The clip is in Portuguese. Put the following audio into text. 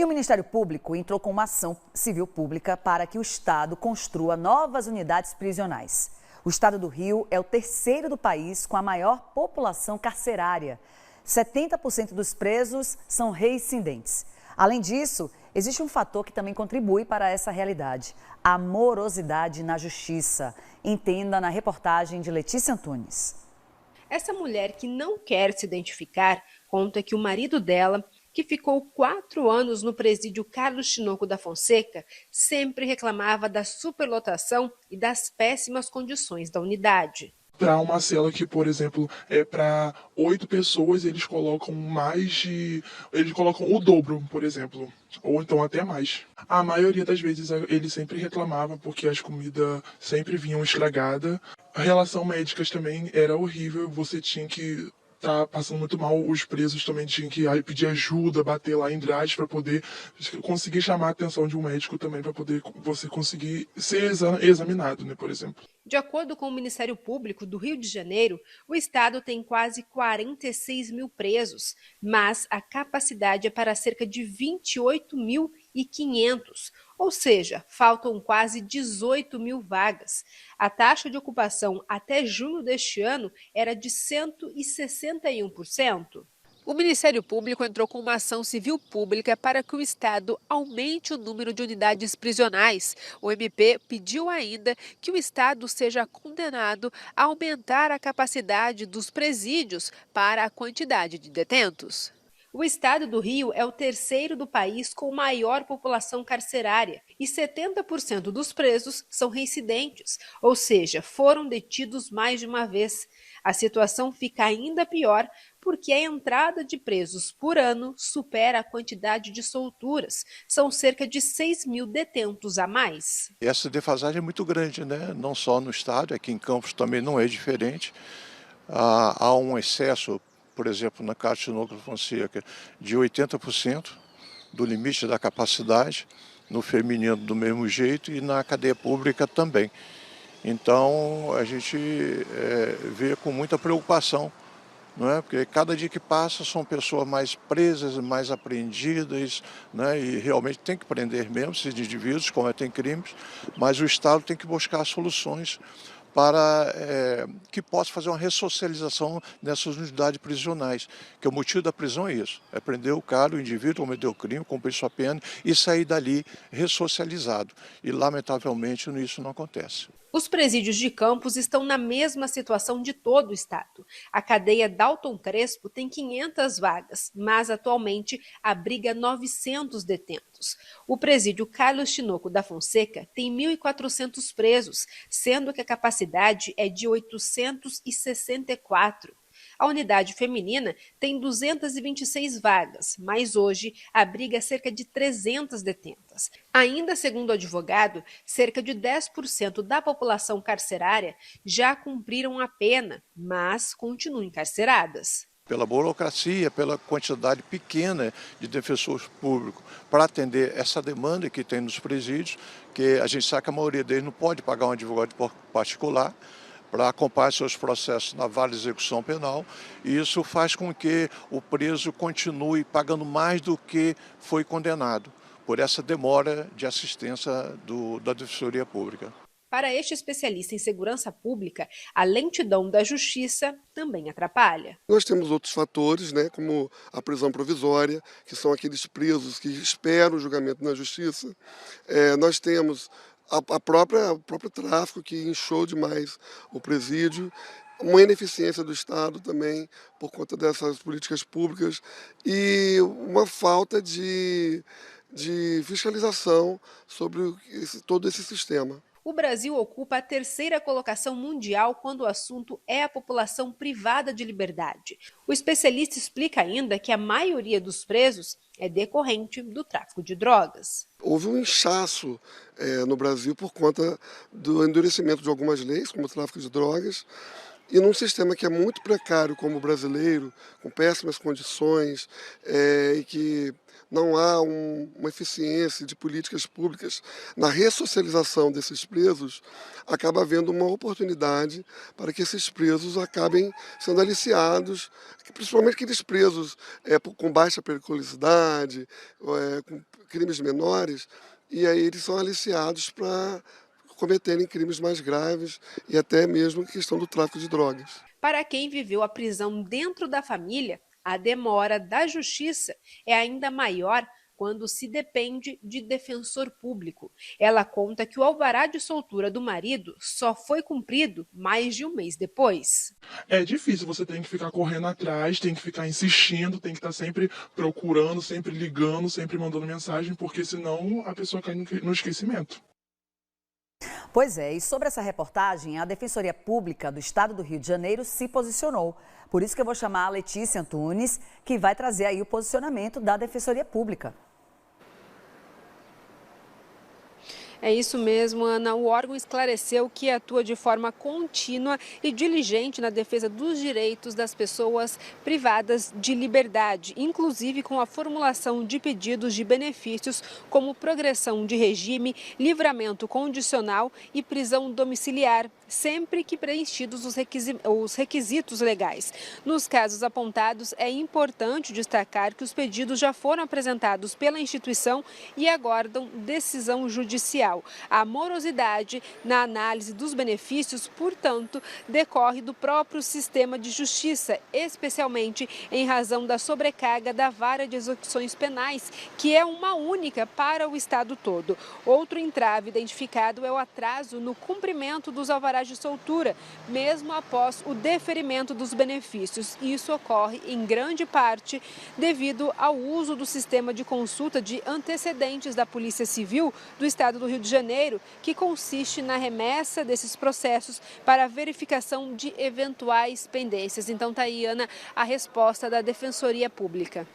E o Ministério Público entrou com uma ação civil pública para que o Estado construa novas unidades prisionais. O Estado do Rio é o terceiro do país com a maior população carcerária. 70% dos presos são reincidentes. Além disso, existe um fator que também contribui para essa realidade: a morosidade na justiça. Entenda na reportagem de Letícia Antunes. Essa mulher, que não quer se identificar, conta que o marido dela, que ficou 4 anos no presídio Carlos Tinoco da Fonseca, sempre reclamava da superlotação e das péssimas condições da unidade. Para uma cela que, por exemplo, é para 8 pessoas, eles colocam eles colocam o dobro, por exemplo, ou então até mais. A maioria das vezes ele sempre reclamava porque as comidas sempre vinham estragadas. A relação médicas também era horrível, você tinha que tá passando muito mal, os presos também tinham que pedir ajuda, bater lá em grade para poder conseguir chamar a atenção de um médico também, para poder você conseguir ser examinado, né, por exemplo. De acordo com o Ministério Público do Rio de Janeiro, o estado tem quase 46 mil presos, mas a capacidade é para cerca de 28.500, ou seja, faltam quase 18 mil vagas. A taxa de ocupação até junho deste ano era de 161%. O Ministério Público entrou com uma ação civil pública para que o Estado aumente o número de unidades prisionais. O MP pediu ainda que o Estado seja condenado a aumentar a capacidade dos presídios para a quantidade de detentos. O estado do Rio é o terceiro do país com maior população carcerária e 70% dos presos são reincidentes, ou seja, foram detidos mais de uma vez. A situação fica ainda pior porque a entrada de presos por ano supera a quantidade de solturas. São cerca de 6 mil detentos a mais. Essa defasagem é muito grande, né? Não só no estado, aqui em Campos também não é diferente. Há um excesso, por exemplo, na Carlos Tinoco da Fonseca, de 80% do limite da capacidade, no feminino do mesmo jeito e na cadeia pública também. Então, a gente vê com muita preocupação, não é? Porque cada dia que passa são pessoas mais presas, mais apreendidas, né? E realmente tem que prender mesmo esses indivíduos que cometem crimes, mas o Estado tem que buscar soluções para que possa fazer uma ressocialização nessas unidades prisionais, que o motivo da prisão é isso, é prender o cara, o indivíduo cometeu o crime, cumprir sua pena e sair dali ressocializado. E, lamentavelmente, isso não acontece. Os presídios de Campos estão na mesma situação de todo o estado. A cadeia Dalton Crespo tem 500 vagas, mas atualmente abriga 900 detentos. O presídio Carlos Tinoco da Fonseca tem 1.400 presos, sendo que a capacidade é de 864. A unidade feminina tem 226 vagas, mas hoje abriga cerca de 300 detentas. Ainda segundo o advogado, cerca de 10% da população carcerária já cumpriram a pena, mas continuam encarceradas. Pela burocracia, pela quantidade pequena de defensores públicos para atender essa demanda que tem nos presídios, que a gente sabe que a maioria deles não pode pagar um advogado particular para acompanhar seus processos na vale execução penal, e isso faz com que o preso continue pagando mais do que foi condenado, por essa demora de assistência da Defensoria Pública. Para este especialista em segurança pública, a lentidão da justiça também atrapalha. Nós temos outros fatores, né, como a prisão provisória, que são aqueles presos que esperam o julgamento na justiça. Nós temos o próprio tráfico, que inchou demais o presídio, uma ineficiência do Estado também por conta dessas políticas públicas e uma falta de fiscalização sobre todo esse sistema. O Brasil ocupa a terceira colocação mundial quando o assunto é a população privada de liberdade. O especialista explica ainda que a maioria dos presos é decorrente do tráfico de drogas. Houve um inchaço no Brasil por conta do endurecimento de algumas leis, como o tráfico de drogas, e num sistema que é muito precário como o brasileiro, com péssimas condições, e que não há uma eficiência de políticas públicas na ressocialização desses presos, acaba havendo uma oportunidade para que esses presos acabem sendo aliciados, principalmente aqueles presos com baixa periculosidade, com crimes menores, e aí eles são aliciados para cometerem crimes mais graves e até mesmo questão do tráfico de drogas. Para quem viveu a prisão dentro da família, a demora da justiça é ainda maior quando se depende de defensor público. Ela conta que o alvará de soltura do marido só foi cumprido mais de um mês depois. É difícil, você tem que ficar correndo atrás, tem que ficar insistindo, tem que estar sempre procurando, sempre ligando, sempre mandando mensagem, porque senão a pessoa cai no esquecimento. Pois é, e sobre essa reportagem, a Defensoria Pública do Estado do Rio de Janeiro se posicionou. Por isso que eu vou chamar a Letícia Antunes, que vai trazer aí o posicionamento da Defensoria Pública. É isso mesmo, Ana. O órgão esclareceu que atua de forma contínua e diligente na defesa dos direitos das pessoas privadas de liberdade, inclusive com a formulação de pedidos de benefícios como progressão de regime, livramento condicional e prisão domiciliar, sempre que preenchidos os requisitos legais. Nos casos apontados, é importante destacar que os pedidos já foram apresentados pela instituição e aguardam decisão judicial. A morosidade na análise dos benefícios, portanto, decorre do próprio sistema de justiça, especialmente em razão da sobrecarga da vara de execuções penais, que é uma única para o estado todo. Outro entrave identificado é o atraso no cumprimento dos alvarás de soltura, mesmo após o deferimento dos benefícios. Isso ocorre, em grande parte, devido ao uso do sistema de consulta de antecedentes da Polícia Civil do Estado do Rio de Janeiro, que consiste na remessa desses processos para a verificação de eventuais pendências. Então, tá aí, Ana, a resposta da Defensoria Pública.